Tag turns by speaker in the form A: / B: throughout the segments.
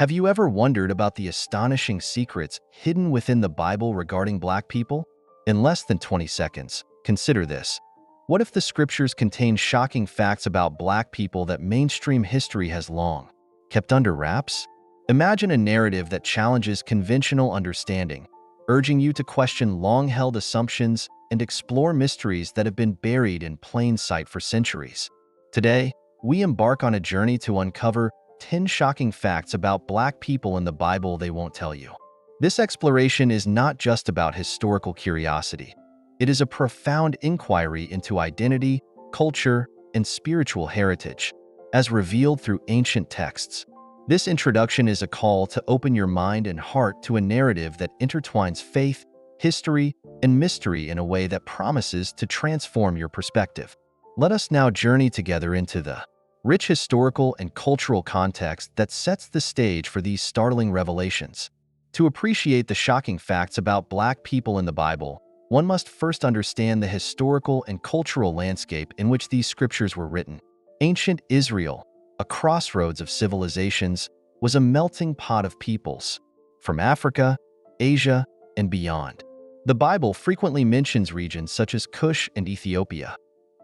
A: Have you ever wondered about the astonishing secrets hidden within the Bible regarding Black people? In less than 20 seconds, consider this. What if the scriptures contain shocking facts about Black people that mainstream history has long kept under wraps? Imagine a narrative that challenges conventional understanding, urging you to question long-held assumptions and explore mysteries that have been buried in plain sight for centuries. Today, we embark on a journey to uncover 10 shocking facts about Black people in the Bible they won't tell you. This exploration is not just about historical curiosity. It is a profound inquiry into identity, culture, and spiritual heritage, as revealed through ancient texts. This introduction is a call to open your mind and heart to a narrative that intertwines faith, history, and mystery in a way that promises to transform your perspective. Let us now journey together into the rich historical and cultural context that sets the stage for these startling revelations. To appreciate the shocking facts about Black people in the Bible, one must first understand the historical and cultural landscape in which these scriptures were written. Ancient Israel, a crossroads of civilizations, was a melting pot of peoples, from Africa, Asia, and beyond. The Bible frequently mentions regions such as Cush and Ethiopia,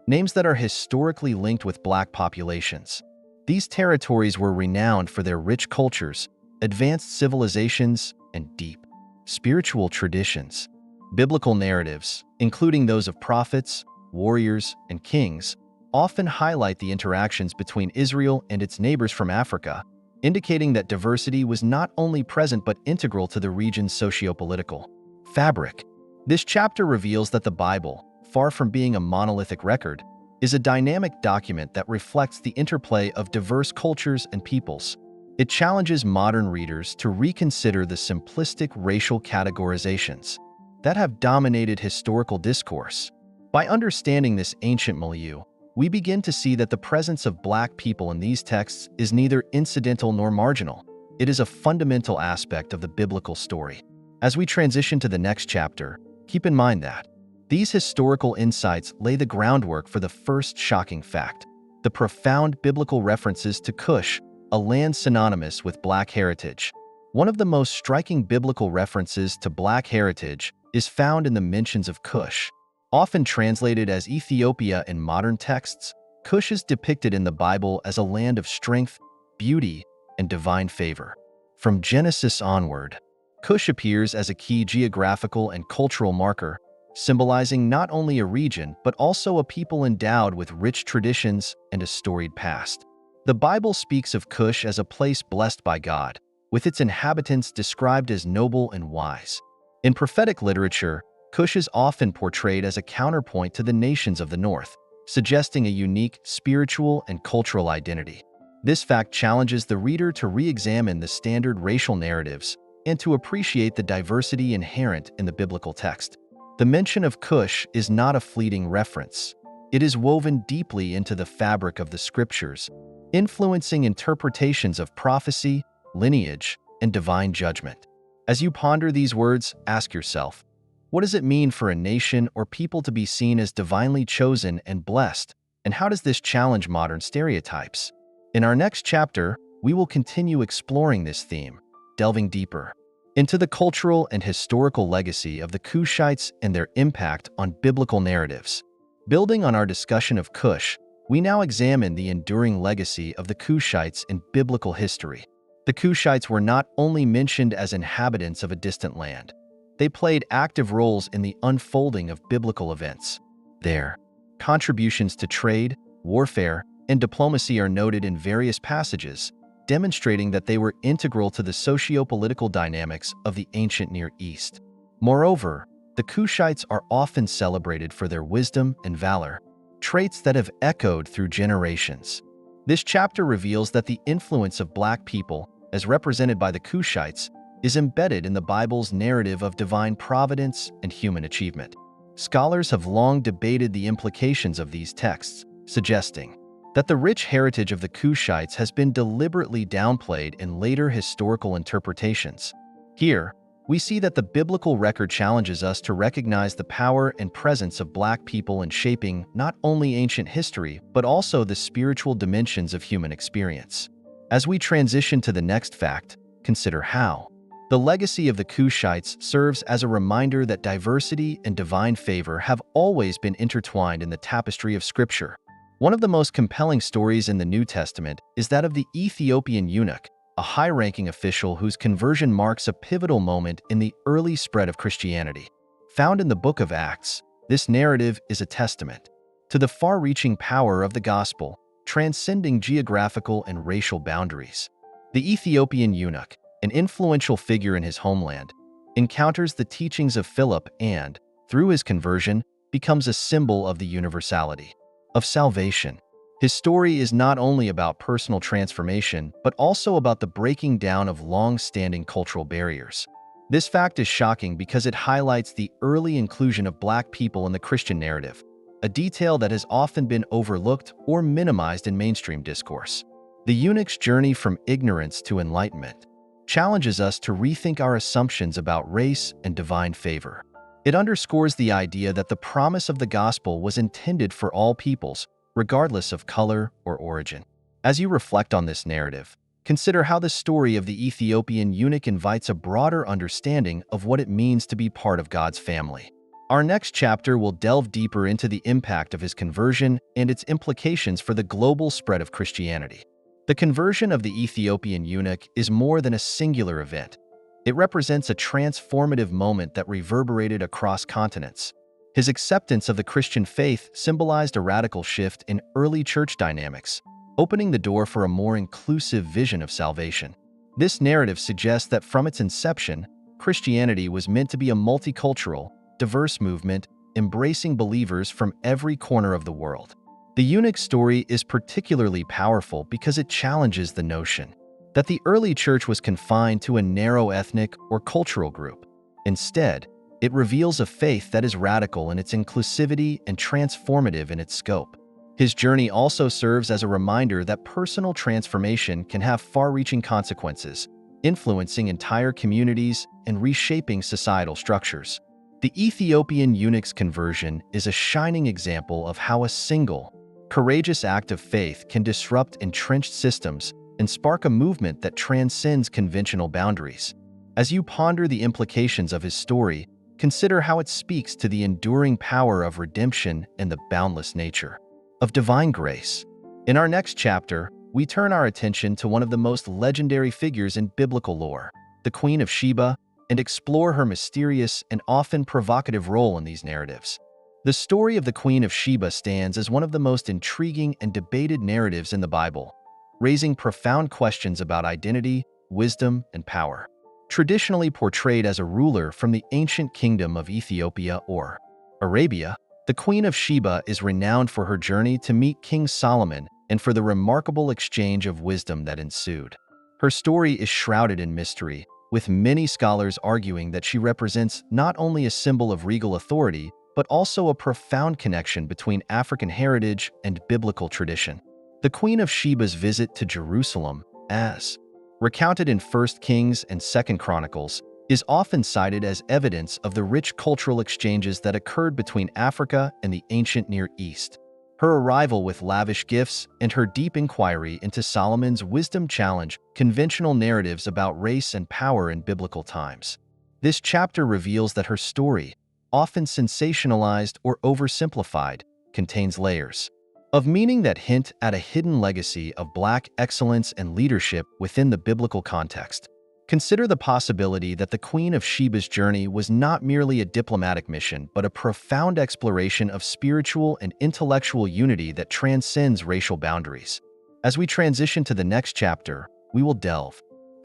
A: names that are historically linked with Black populations. These territories were renowned for their rich cultures, advanced civilizations, and deep spiritual traditions. Biblical narratives, including those of prophets, warriors, and kings, often highlight the interactions between Israel and its neighbors from Africa, indicating that diversity was not only present but integral to the region's socio-political fabric. This chapter reveals that the Bible, far from being a monolithic record, is a dynamic document that reflects the interplay of diverse cultures and peoples. It challenges modern readers to reconsider the simplistic racial categorizations that have dominated historical discourse. By understanding this ancient milieu, we begin to see that the presence of Black people in these texts is neither incidental nor marginal. It is a fundamental aspect of the biblical story. As we transition to the next chapter, keep in mind that these historical insights lay the groundwork for the first shocking fact: the profound biblical references to Cush, a land synonymous with Black heritage. One of the most striking biblical references to Black heritage is found in the mentions of Cush. Often translated as Ethiopia in modern texts, Cush is depicted in the Bible as a land of strength, beauty, and divine favor. From Genesis onward, Cush appears as a key geographical and cultural marker, symbolizing not only a region but also a people endowed with rich traditions and a storied past. The Bible speaks of Cush as a place blessed by God, with its inhabitants described as noble and wise. In prophetic literature, Cush is often portrayed as a counterpoint to the nations of the north, suggesting a unique spiritual and cultural identity. This fact challenges the reader to re-examine the standard racial narratives and to appreciate the diversity inherent in the biblical text. The mention of Cush is not a fleeting reference. It is woven deeply into the fabric of the scriptures, influencing interpretations of prophecy, lineage, and divine judgment. As you ponder these words, ask yourself, what does it mean for a nation or people to be seen as divinely chosen and blessed, and how does this challenge modern stereotypes? In our next chapter, we will continue exploring this theme, delving deeper into the cultural and historical legacy of the Cushites and their impact on biblical narratives. Building on our discussion of Cush, we now examine the enduring legacy of the Cushites in biblical history. The Cushites were not only mentioned as inhabitants of a distant land, they played active roles in the unfolding of biblical events. Their contributions to trade, warfare, and diplomacy are noted in various passages, demonstrating that they were integral to the socio-political dynamics of the ancient Near East. Moreover, the Cushites are often celebrated for their wisdom and valor, traits that have echoed through generations. This chapter reveals that the influence of Black people, as represented by the Cushites, is embedded in the Bible's narrative of divine providence and human achievement. Scholars have long debated the implications of these texts, suggesting that the rich heritage of the Cushites has been deliberately downplayed in later historical interpretations. Here, we see that the biblical record challenges us to recognize the power and presence of Black people in shaping not only ancient history, but also the spiritual dimensions of human experience. As we transition to the next fact, Consider how. The legacy of the Cushites serves as a reminder that diversity and divine favor have always been intertwined in the tapestry of Scripture. One of the most compelling stories in the New Testament is that of the Ethiopian eunuch, a high-ranking official whose conversion marks a pivotal moment in the early spread of Christianity. Found in the book of Acts, this narrative is a testament to the far-reaching power of the gospel, transcending geographical and racial boundaries. The Ethiopian eunuch, an influential figure in his homeland, encounters the teachings of Philip and, through his conversion, becomes a symbol of the universality of salvation. His story is not only about personal transformation, but also about the breaking down of long-standing cultural barriers. This fact is shocking because it highlights the early inclusion of Black people in the Christian narrative, a detail that has often been overlooked or minimized in mainstream discourse. The eunuch's journey from ignorance to enlightenment challenges us to rethink our assumptions about race and divine favor. It underscores the idea that the promise of the gospel was intended for all peoples, regardless of color or origin. As you reflect on this narrative, consider how the story of the Ethiopian eunuch invites a broader understanding of what it means to be part of God's family. Our next chapter will delve deeper into the impact of his conversion and its implications for the global spread of Christianity. The conversion of the Ethiopian eunuch is more than a singular event. It represents a transformative moment that reverberated across continents. His acceptance of the Christian faith symbolized a radical shift in early church dynamics, opening the door for a more inclusive vision of salvation. This narrative suggests that from its inception, Christianity was meant to be a multicultural, diverse movement, embracing believers from every corner of the world. The eunuch's story is particularly powerful because it challenges the notion that the early church was confined to a narrow ethnic or cultural group. Instead, it reveals a faith that is radical in its inclusivity and transformative in its scope. His journey also serves as a reminder that personal transformation can have far-reaching consequences, influencing entire communities and reshaping societal structures. The Ethiopian eunuch's conversion is a shining example of how a single, courageous act of faith can disrupt entrenched systems and spark a movement that transcends conventional boundaries. As you ponder the implications of his story, consider how it speaks to the enduring power of redemption and the boundless nature of divine grace. In our next chapter, we turn our attention to one of the most legendary figures in biblical lore, the Queen of Sheba, and explore her mysterious and often provocative role in these narratives. The story of the Queen of Sheba stands as one of the most intriguing and debated narratives in the Bible, raising profound questions about identity, wisdom, and power. Traditionally portrayed as a ruler from the ancient kingdom of Ethiopia or Arabia, the Queen of Sheba is renowned for her journey to meet King Solomon and for the remarkable exchange of wisdom that ensued. Her story is shrouded in mystery, with many scholars arguing that she represents not only a symbol of regal authority, but also a profound connection between African heritage and biblical tradition. The Queen of Sheba's visit to Jerusalem, as recounted in 1 Kings and 2 Chronicles, is often cited as evidence of the rich cultural exchanges that occurred between Africa and the ancient Near East. Her arrival with lavish gifts and her deep inquiry into Solomon's wisdom challenge conventional narratives about race and power in biblical times. This chapter reveals that her story, often sensationalized or oversimplified, contains layers of meaning that hint at a hidden legacy of Black excellence and leadership within the biblical context. Consider the possibility that the Queen of Sheba's journey was not merely a diplomatic mission, but a profound exploration of spiritual and intellectual unity that transcends racial boundaries. As we transition to the next chapter, we will delve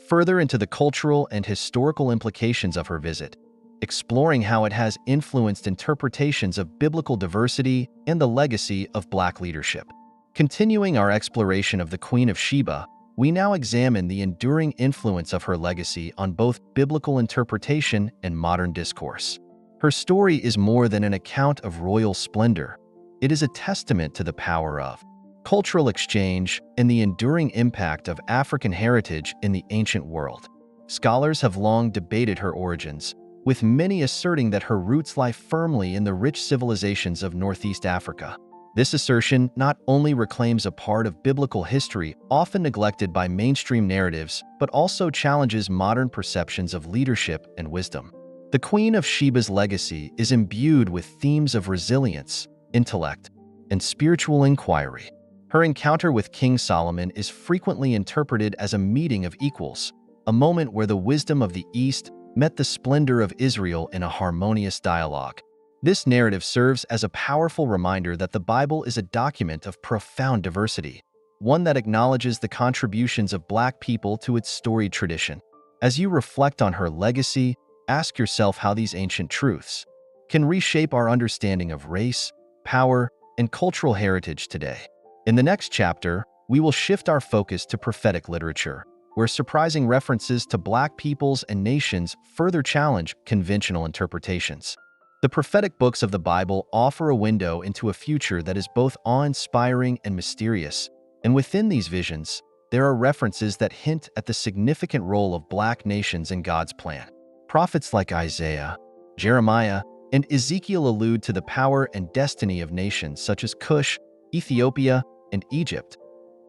A: further into the cultural and historical implications of her visit, exploring how it has influenced interpretations of biblical diversity and the legacy of Black leadership. Continuing our exploration of the Queen of Sheba, we now examine the enduring influence of her legacy on both biblical interpretation and modern discourse. Her story is more than an account of royal splendor. It is a testament to the power of cultural exchange and the enduring impact of African heritage in the ancient world. Scholars have long debated her origins, with many asserting that her roots lie firmly in the rich civilizations of Northeast Africa. This assertion not only reclaims a part of biblical history often neglected by mainstream narratives, but also challenges modern perceptions of leadership and wisdom. The Queen of Sheba's legacy is imbued with themes of resilience, intellect, and spiritual inquiry. Her encounter with King Solomon is frequently interpreted as a meeting of equals, a moment where the wisdom of the East met the splendor of Israel in a harmonious dialogue. This narrative serves as a powerful reminder that the Bible is a document of profound diversity, one that acknowledges the contributions of Black people to its storied tradition. As you reflect on her legacy, ask yourself how these ancient truths can reshape our understanding of race, power, and cultural heritage today. In the next chapter, we will shift our focus to prophetic literature, where surprising references to Black peoples and nations further challenge conventional interpretations. The prophetic books of the Bible offer a window into a future that is both awe-inspiring and mysterious, and within these visions, there are references that hint at the significant role of Black nations in God's plan. Prophets like Isaiah, Jeremiah, and Ezekiel allude to the power and destiny of nations such as Cush, Ethiopia, and Egypt,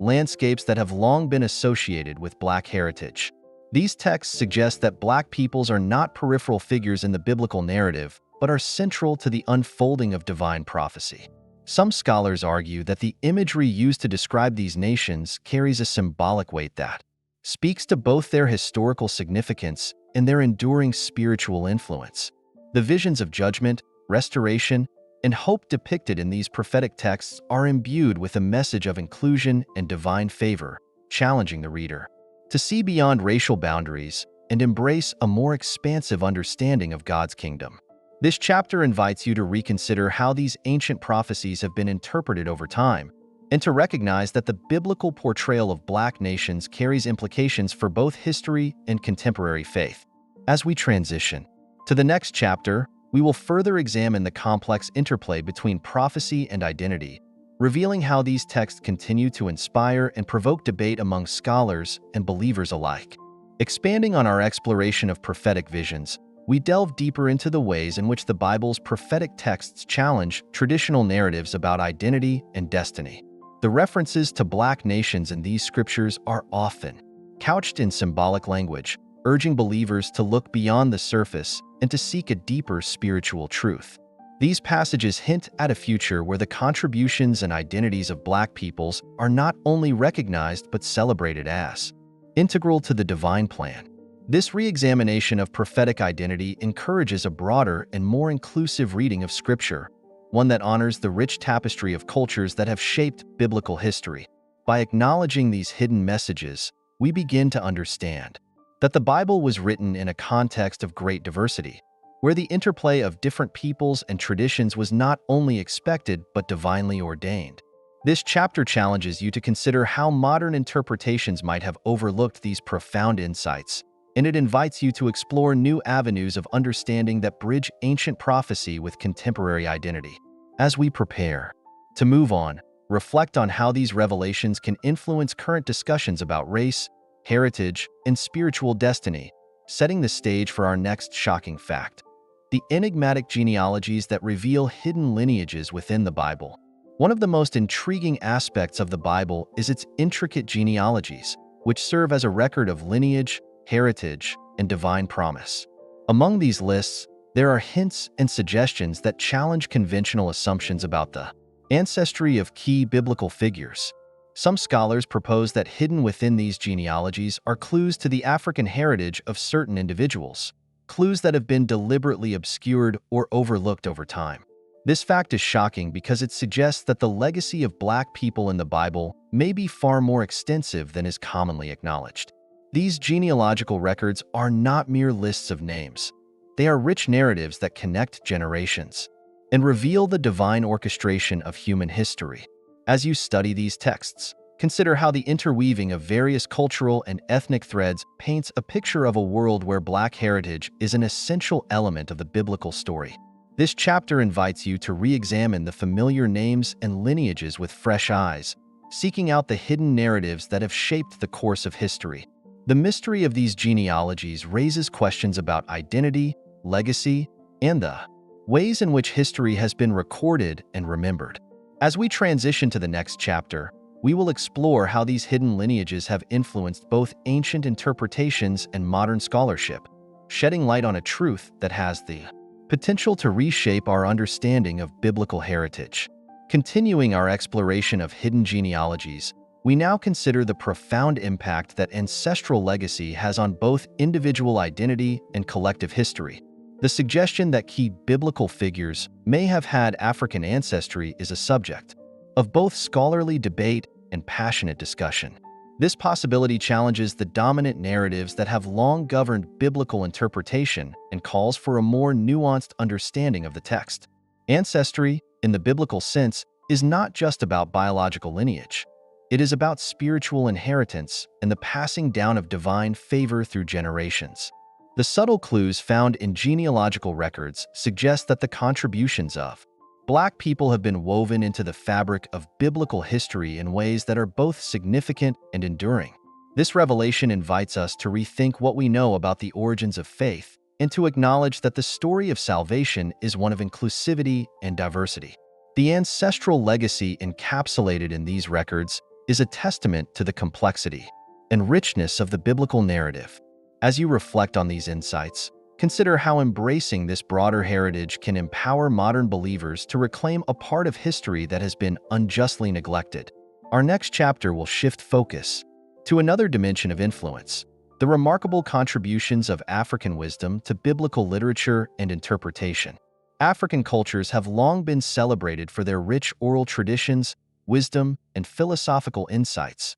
A: landscapes that have long been associated with Black heritage. These texts suggest that Black peoples are not peripheral figures in the biblical narrative, but are central to the unfolding of divine prophecy. Some scholars argue that the imagery used to describe these nations carries a symbolic weight that speaks to both their historical significance and their enduring spiritual influence. The visions of judgment, restoration, and hope depicted in these prophetic texts are imbued with a message of inclusion and divine favor, challenging the reader to see beyond racial boundaries and embrace a more expansive understanding of God's kingdom. This chapter invites you to reconsider how these ancient prophecies have been interpreted over time, and to recognize that the biblical portrayal of Black nations carries implications for both history and contemporary faith. As we transition to the next chapter, we will further examine the complex interplay between prophecy and identity, revealing how these texts continue to inspire and provoke debate among scholars and believers alike. Expanding on our exploration of prophetic visions, we delve deeper into the ways in which the Bible's prophetic texts challenge traditional narratives about identity and destiny. The references to Black nations in these scriptures are often couched in symbolic language, urging believers to look beyond the surface and to seek a deeper spiritual truth. These passages hint at a future where the contributions and identities of Black peoples are not only recognized but celebrated as integral to the divine plan. This re-examination of prophetic identity encourages a broader and more inclusive reading of Scripture, one that honors the rich tapestry of cultures that have shaped biblical history. By acknowledging these hidden messages, we begin to understand that the Bible was written in a context of great diversity, where the interplay of different peoples and traditions was not only expected but divinely ordained. This chapter challenges you to consider how modern interpretations might have overlooked these profound insights, and it invites you to explore new avenues of understanding that bridge ancient prophecy with contemporary identity. As we prepare to move on, reflect on how these revelations can influence current discussions about race, heritage, and spiritual destiny, setting the stage for our next shocking fact: the enigmatic genealogies that reveal hidden lineages within the Bible. One of the most intriguing aspects of the Bible is its intricate genealogies, which serve as a record of lineage, heritage, and divine promise. Among these lists, there are hints and suggestions that challenge conventional assumptions about the ancestry of key biblical figures. Some scholars propose that hidden within these genealogies are clues to the African heritage of certain individuals, clues that have been deliberately obscured or overlooked over time. This fact is shocking because it suggests that the legacy of Black people in the Bible may be far more extensive than is commonly acknowledged. These genealogical records are not mere lists of names. They are rich narratives that connect generations and reveal the divine orchestration of human history. As you study these texts, consider how the interweaving of various cultural and ethnic threads paints a picture of a world where Black heritage is an essential element of the biblical story. This chapter invites you to re-examine the familiar names and lineages with fresh eyes, seeking out the hidden narratives that have shaped the course of history. The mystery of these genealogies raises questions about identity, legacy, and the ways in which history has been recorded and remembered. As we transition to the next chapter, we will explore how these hidden lineages have influenced both ancient interpretations and modern scholarship, shedding light on a truth that has the potential to reshape our understanding of biblical heritage. Continuing our exploration of hidden genealogies, we now consider the profound impact that ancestral legacy has on both individual identity and collective history. The suggestion that key biblical figures may have had African ancestry is a subject of both scholarly debate and passionate discussion. This possibility challenges the dominant narratives that have long governed biblical interpretation and calls for a more nuanced understanding of the text. Ancestry, in the biblical sense, is not just about biological lineage. It is about spiritual inheritance and the passing down of divine favor through generations. The subtle clues found in genealogical records suggest that the contributions of Black people have been woven into the fabric of biblical history in ways that are both significant and enduring. This revelation invites us to rethink what we know about the origins of faith and to acknowledge that the story of salvation is one of inclusivity and diversity. The ancestral legacy encapsulated in these records is a testament to the complexity and richness of the biblical narrative. As you reflect on these insights, consider how embracing this broader heritage can empower modern believers to reclaim a part of history that has been unjustly neglected. Our next chapter will shift focus to another dimension of influence: the remarkable contributions of African wisdom to biblical literature and interpretation. African cultures have long been celebrated for their rich oral traditions, wisdom, and philosophical insights,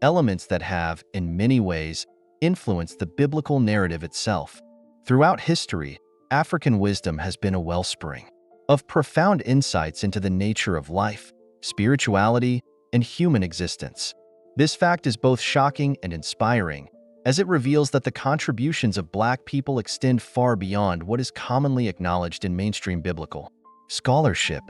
A: elements that have, in many ways, influenced the biblical narrative itself. Throughout history, African wisdom has been a wellspring of profound insights into the nature of life, spirituality, and human existence. This fact is both shocking and inspiring, as it reveals that the contributions of Black people extend far beyond what is commonly acknowledged in mainstream biblical scholarship.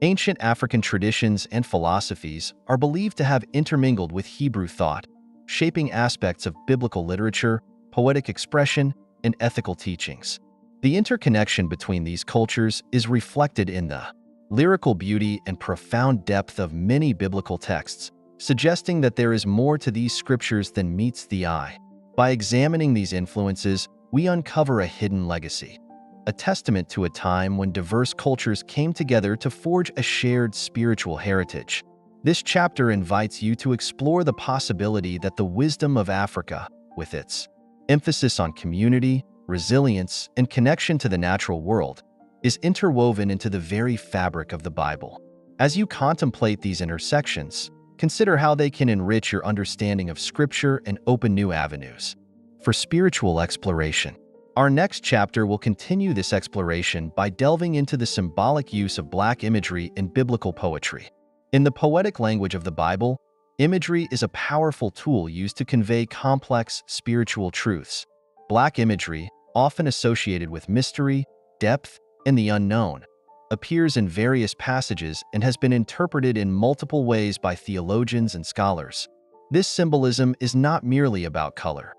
A: Ancient African traditions and philosophies are believed to have intermingled with Hebrew thought, shaping aspects of biblical literature, poetic expression, and ethical teachings. The interconnection between these cultures is reflected in the lyrical beauty and profound depth of many biblical texts, suggesting that there is more to these scriptures than meets the eye. By examining these influences, we uncover a hidden legacy, a testament to a time when diverse cultures came together to forge a shared spiritual heritage. This chapter invites you to explore the possibility that the wisdom of Africa, with its emphasis on community, resilience, and connection to the natural world, is interwoven into the very fabric of the Bible. As you contemplate these intersections, consider how they can enrich your understanding of Scripture and open new avenues for spiritual exploration. Our next chapter will continue this exploration by delving into the symbolic use of Black imagery in biblical poetry. In the poetic language of the Bible, imagery is a powerful tool used to convey complex spiritual truths. Black imagery, often associated with mystery, depth, and the unknown, appears in various passages and has been interpreted in multiple ways by theologians and scholars. This symbolism is not merely about color.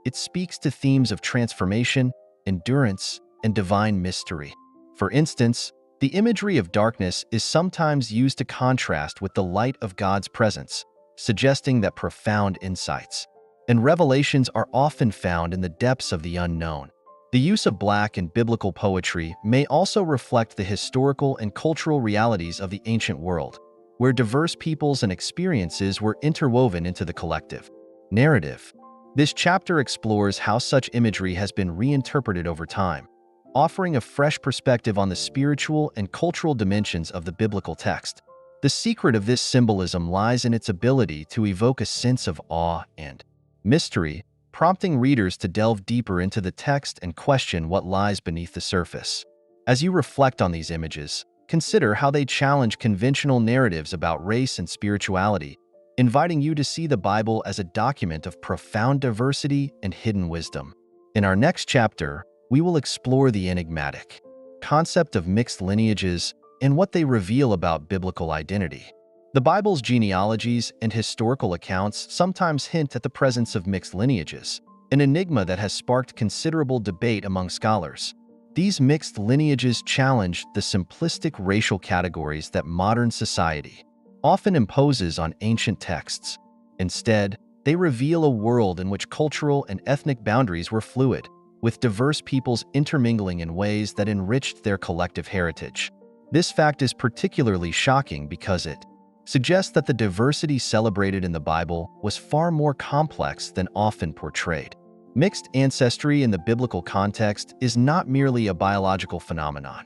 A: It speaks to themes of transformation, endurance, and divine mystery. For instance, the imagery of darkness is sometimes used to contrast with the light of God's presence, suggesting that profound insights and revelations are often found in the depths of the unknown. The use of Black in biblical poetry may also reflect the historical and cultural realities of the ancient world, where diverse peoples and experiences were interwoven into the collective narrative. This chapter explores how such imagery has been reinterpreted over time, offering a fresh perspective on the spiritual and cultural dimensions of the biblical text. The secret of this symbolism lies in its ability to evoke a sense of awe and mystery, prompting readers to delve deeper into the text and question what lies beneath the surface. As you reflect on these images, consider how they challenge conventional narratives about race and spirituality, inviting you to see the Bible as a document of profound diversity and hidden wisdom. In our next chapter, we will explore the enigmatic concept of mixed lineages and what they reveal about biblical identity. The Bible's genealogies and historical accounts sometimes hint at the presence of mixed lineages, an enigma that has sparked considerable debate among scholars. These mixed lineages challenge the simplistic racial categories that modern society often imposes on ancient texts. Instead, they reveal a world in which cultural and ethnic boundaries were fluid, with diverse peoples intermingling in ways that enriched their collective heritage. This fact is particularly shocking because it suggests that the diversity celebrated in the Bible was far more complex than often portrayed. Mixed ancestry in the biblical context is not merely a biological phenomenon.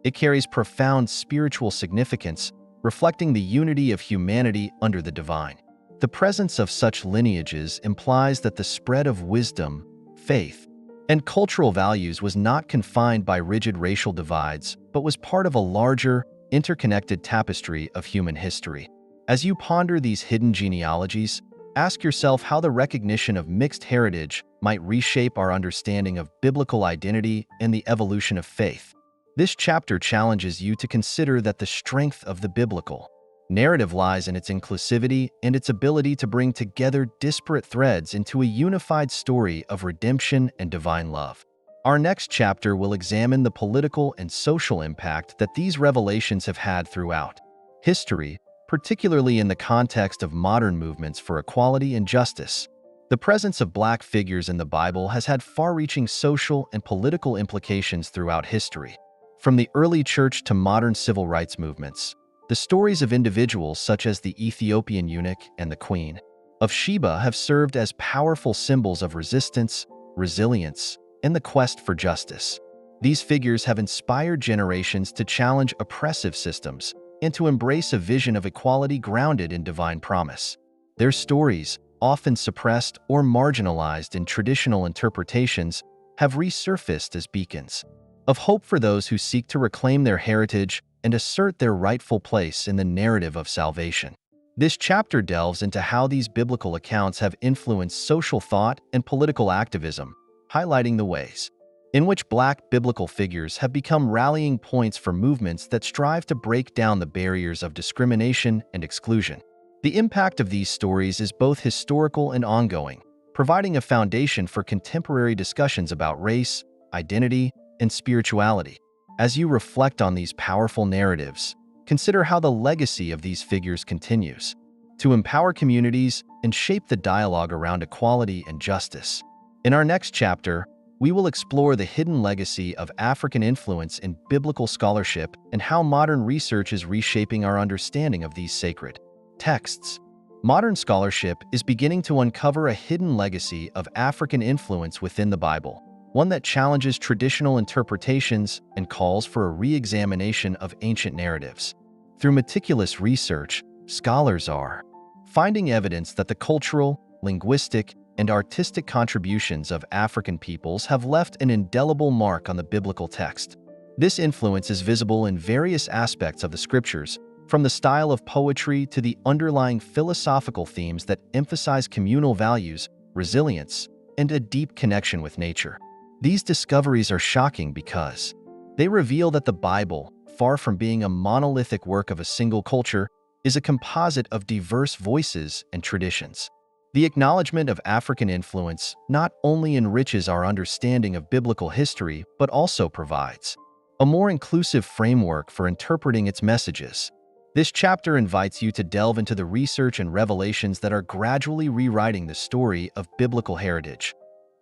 A: It carries profound spiritual significance, reflecting the unity of humanity under the divine. The presence of such lineages implies that the spread of wisdom, faith, and cultural values was not confined by rigid racial divides, but was part of a larger, interconnected tapestry of human history. As you ponder these hidden genealogies, ask yourself how the recognition of mixed heritage might reshape our understanding of biblical identity and the evolution of faith. This chapter challenges you to consider that the strength of the biblical narrative lies in its inclusivity and its ability to bring together disparate threads into a unified story of redemption and divine love. Our next chapter will examine the political and social impact that these revelations have had throughout history, particularly in the context of modern movements for equality and justice. The presence of Black figures in the Bible has had far-reaching social and political implications throughout history. From the early church to modern civil rights movements, the stories of individuals such as the Ethiopian eunuch and the Queen of Sheba have served as powerful symbols of resistance, resilience, and the quest for justice. These figures have inspired generations to challenge oppressive systems and to embrace a vision of equality grounded in divine promise. Their stories, often suppressed or marginalized in traditional interpretations, have resurfaced as beacons of hope for those who seek to reclaim their heritage and assert their rightful place in the narrative of salvation. This chapter delves into how these biblical accounts have influenced social thought and political activism, highlighting the ways in which Black biblical figures have become rallying points for movements that strive to break down the barriers of discrimination and exclusion. The impact of these stories is both historical and ongoing, providing a foundation for contemporary discussions about race, identity, and spirituality. As you reflect on these powerful narratives, consider how the legacy of these figures continues to empower communities and shape the dialogue around equality and justice. In our next chapter, we will explore the hidden legacy of African influence in biblical scholarship and how modern research is reshaping our understanding of these sacred texts. Modern scholarship is beginning to uncover a hidden legacy of African influence within the Bible, one that challenges traditional interpretations and calls for a re-examination of ancient narratives. Through meticulous research, scholars are finding evidence that the cultural, linguistic, and artistic contributions of African peoples have left an indelible mark on the biblical text. This influence is visible in various aspects of the scriptures, from the style of poetry to the underlying philosophical themes that emphasize communal values, resilience, and a deep connection with nature. These discoveries are shocking because they reveal that the Bible, far from being a monolithic work of a single culture, is a composite of diverse voices and traditions. The acknowledgement of African influence not only enriches our understanding of biblical history, but also provides a more inclusive framework for interpreting its messages. This chapter invites you to delve into the research and revelations that are gradually rewriting the story of biblical heritage,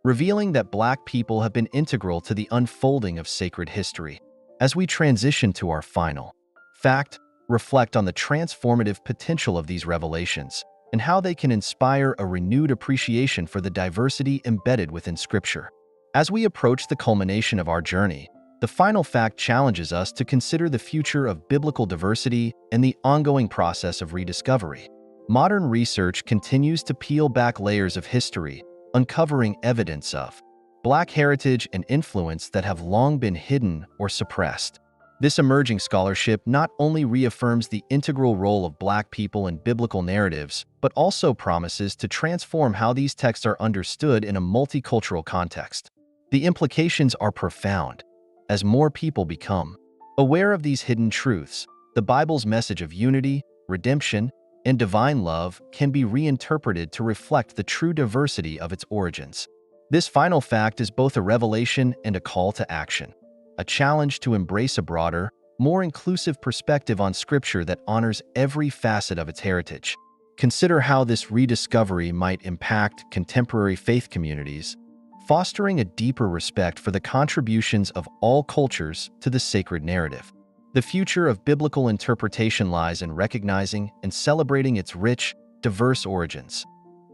A: revealing that Black people have been integral to the unfolding of sacred history. As we transition to our final fact, reflect on the transformative potential of these revelations and how they can inspire a renewed appreciation for the diversity embedded within Scripture. As we approach the culmination of our journey, the final fact challenges us to consider the future of biblical diversity and the ongoing process of rediscovery. Modern research continues to peel back layers of history, uncovering evidence of Black heritage and influence that have long been hidden or suppressed. This emerging scholarship not only reaffirms the integral role of Black people in biblical narratives, but also promises to transform how these texts are understood in a multicultural context. The implications are profound. As more people become aware of these hidden truths, the Bible's message of unity, redemption, and divine love can be reinterpreted to reflect the true diversity of its origins. This final fact is both a revelation and a call to action. a challenge to embrace a broader, more inclusive perspective on Scripture that honors every facet of its heritage. Consider how this rediscovery might impact contemporary faith communities, fostering a deeper respect for the contributions of all cultures to the sacred narrative. The future of biblical interpretation lies in recognizing and celebrating its rich, diverse origins,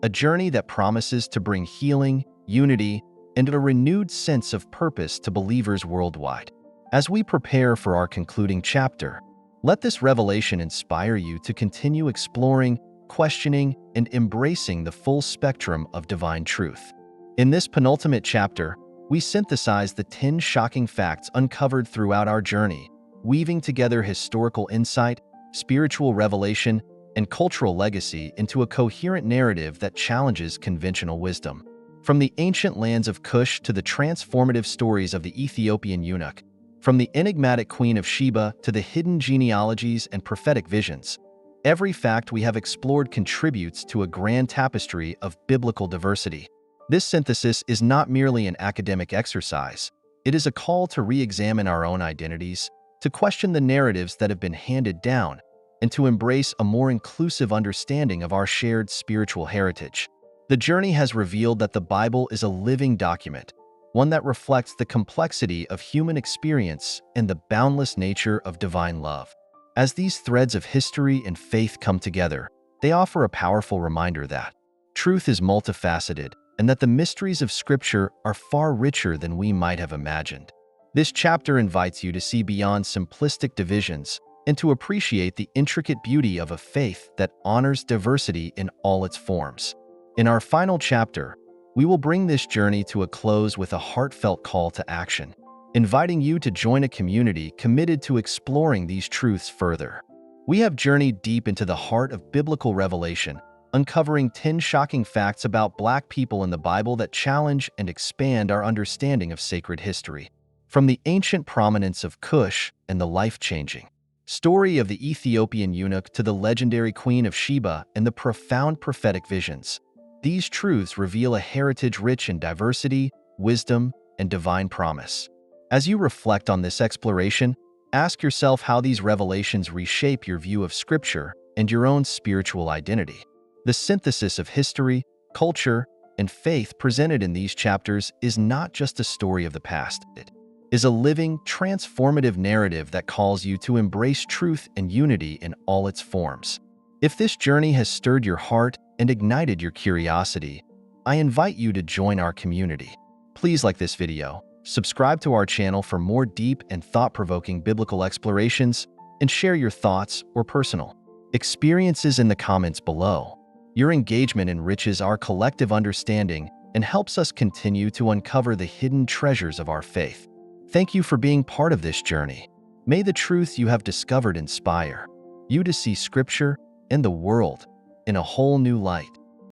A: a journey that promises to bring healing, unity, and a renewed sense of purpose to believers worldwide. As we prepare for our concluding chapter, let this revelation inspire you to continue exploring, questioning, and embracing the full spectrum of divine truth. In this penultimate chapter, we synthesize the 10 shocking facts uncovered throughout our journey, weaving together historical insight, spiritual revelation, and cultural legacy into a coherent narrative that challenges conventional wisdom. From the ancient lands of Cush to the transformative stories of the Ethiopian eunuch, from the enigmatic Queen of Sheba to the hidden genealogies and prophetic visions, every fact we have explored contributes to a grand tapestry of biblical diversity. This synthesis is not merely an academic exercise. It is a call to re-examine our own identities, to question the narratives that have been handed down, and to embrace a more inclusive understanding of our shared spiritual heritage. The journey has revealed that the Bible is a living document, one that reflects the complexity of human experience and the boundless nature of divine love. As these threads of history and faith come together, they offer a powerful reminder that truth is multifaceted and that the mysteries of Scripture are far richer than we might have imagined. This chapter invites you to see beyond simplistic divisions and to appreciate the intricate beauty of a faith that honors diversity in all its forms. In our final chapter, we will bring this journey to a close with a heartfelt call to action, inviting you to join a community committed to exploring these truths further. We have journeyed deep into the heart of biblical revelation, uncovering 10 shocking facts about Black people in the Bible that challenge and expand our understanding of sacred history. From the ancient prominence of Cush and the life-changing story of the Ethiopian eunuch to the legendary Queen of Sheba and the profound prophetic visions, these truths reveal a heritage rich in diversity, wisdom, and divine promise. As you reflect on this exploration, ask yourself how these revelations reshape your view of Scripture and your own spiritual identity. The synthesis of history, culture, and faith presented in these chapters is not just a story of the past. It is a living, transformative narrative that calls you to embrace truth and unity in all its forms. If this journey has stirred your heart and ignited your curiosity, I invite you to join our community. Please like this video, subscribe to our channel for more deep and thought-provoking biblical explorations, and share your thoughts or personal experiences in the comments below. Your engagement enriches our collective understanding and helps us continue to uncover the hidden treasures of our faith. Thank you for being part of this journey. May the truth you have discovered inspire you to see Scripture and the world in a whole new light.